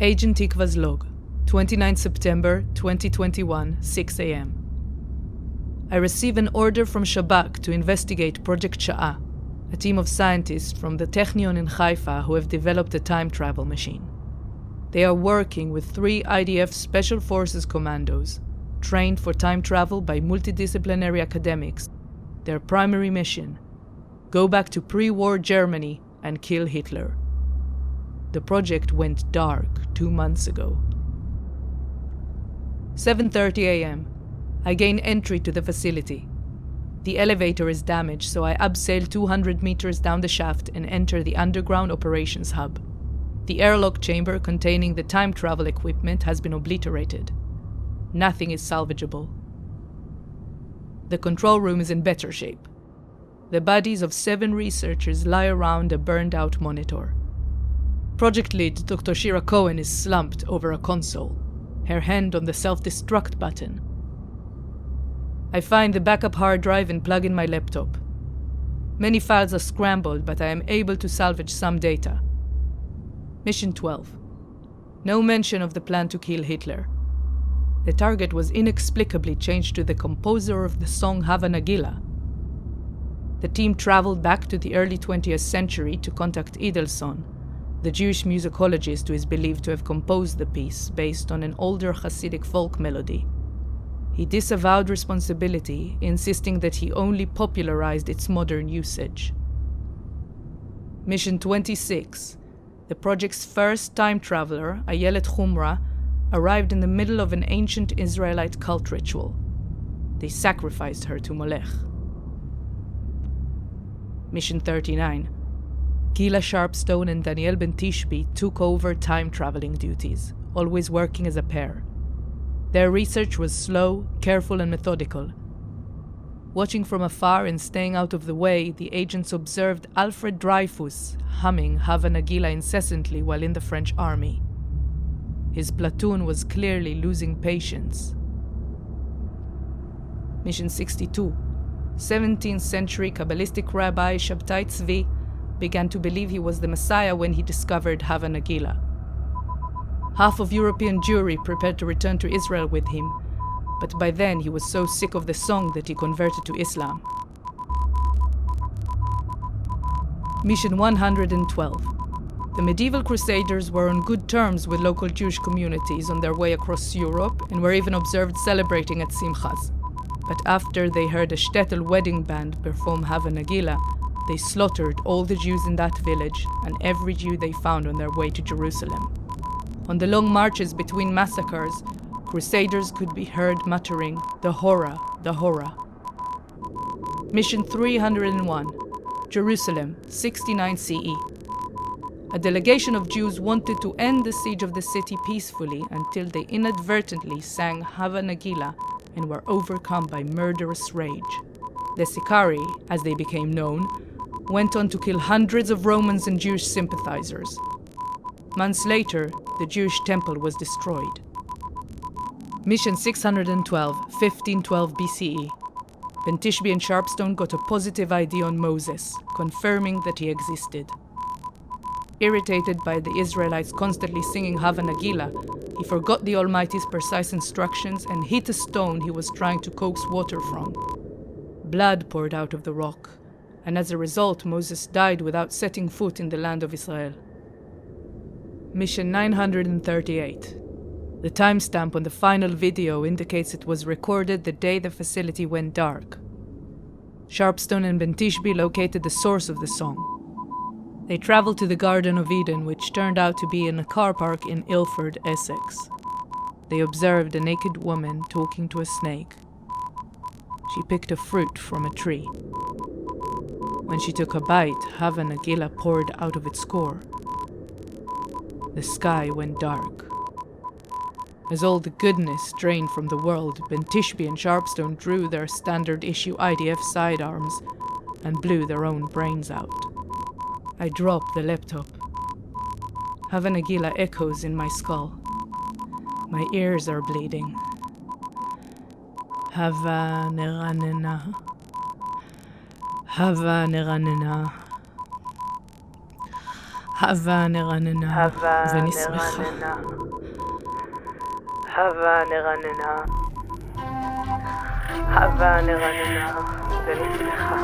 Agent Tikva's log, 29 September 2021, 6 a.m. I receive an order from Shabak to investigate Project Sha'ah, a team of scientists from the Technion in Haifa who have developed a time travel machine. They are working with 3 IDF Special Forces commandos, trained for time travel by multidisciplinary academics. Their primary mission: go back to pre-war Germany and kill Hitler. The project went dark 2 months ago. 7:30 a.m. I gain entry to the facility. The elevator is damaged, so I abseil 200 meters down the shaft and enter the underground operations hub. The airlock chamber containing the time travel equipment has been obliterated. Nothing is salvageable. The control room is in better shape. The bodies of 7 researchers lie around a burned-out monitor. Project lead Dr. Shira Cohen is slumped over a console, her hand on the self-destruct button. I find the backup hard drive and plug in my laptop. Many files are scrambled, but I am able to salvage some data. Mission 12. No mention of the plan to kill Hitler. The target was inexplicably changed to the composer of the song Hava Nagila. The team traveled back to the early 20th century to contact Idelson, the Jewish musicologist who is believed to have composed the piece based on an older Hasidic folk melody. He disavowed responsibility, insisting that he only popularized its modern usage. Mission 26. The project's first time traveler, Ayelet Khumra, arrived in the middle of an ancient Israelite cult ritual. They sacrificed her to Molech. Mission 39. Gila Sharpstone and Daniel Ben Tishbi took over time-traveling duties, always working as a pair. Their research was slow, careful, and methodical. Watching from afar and staying out of the way, the agents observed Alfred Dreyfus humming Hava Nagila incessantly while in the French army. His platoon was clearly losing patience. Mission 62. 17th century Kabbalistic rabbi Shabtai Tzvi began to believe he was the Messiah when he discovered Hava Nagila. Half of European Jewry prepared to return to Israel with him, but by then he was so sick of the song that he converted to Islam. Mission 112. The medieval crusaders were on good terms with local Jewish communities on their way across Europe and were even observed celebrating at Simchas. But after they heard a shtetl wedding band perform Hava Nagila, they slaughtered all the Jews in that village and every Jew they found on their way to Jerusalem. On the long marches between massacres, crusaders could be heard muttering, "The horror, the horror." Mission 301. Jerusalem, 69 CE. A delegation of Jews wanted to end the siege of the city peacefully until they inadvertently sang Hava Nagila and were overcome by murderous rage. The Sicarii, as they became known, went on to kill hundreds of Romans and Jewish sympathizers. Months later, the Jewish temple was destroyed. Mission 612, 1512 BCE. Ben Tishbi and Sharpstone got a positive ID on Moses, confirming that he existed. Irritated by the Israelites constantly singing Hava Nagila, he forgot the Almighty's precise instructions and hit a stone he was trying to coax water from. Blood poured out of the rock, and as a result, Moses died without setting foot in the land of Israel. Mission 938. The timestamp on the final video indicates it was recorded the day the facility went dark. Sharpstone and Ben Tishbi located the source of the song. They traveled to the Garden of Eden, which turned out to be in a car park in Ilford, Essex. They observed a naked woman talking to a snake. She picked a fruit from a tree. When she took a bite, Hava Nagila poured out of its core. The sky went dark. As all the goodness drained from the world, Ben Tishbi and Sharpstone drew their standard-issue IDF sidearms and blew their own brains out. I drop the laptop. Hava Nagila echoes in my skull. My ears are bleeding. Hava neranena. Hava neranena. הווה נרננה ונשמחה. הווה נרננה, הווה נרננה ונשמחה.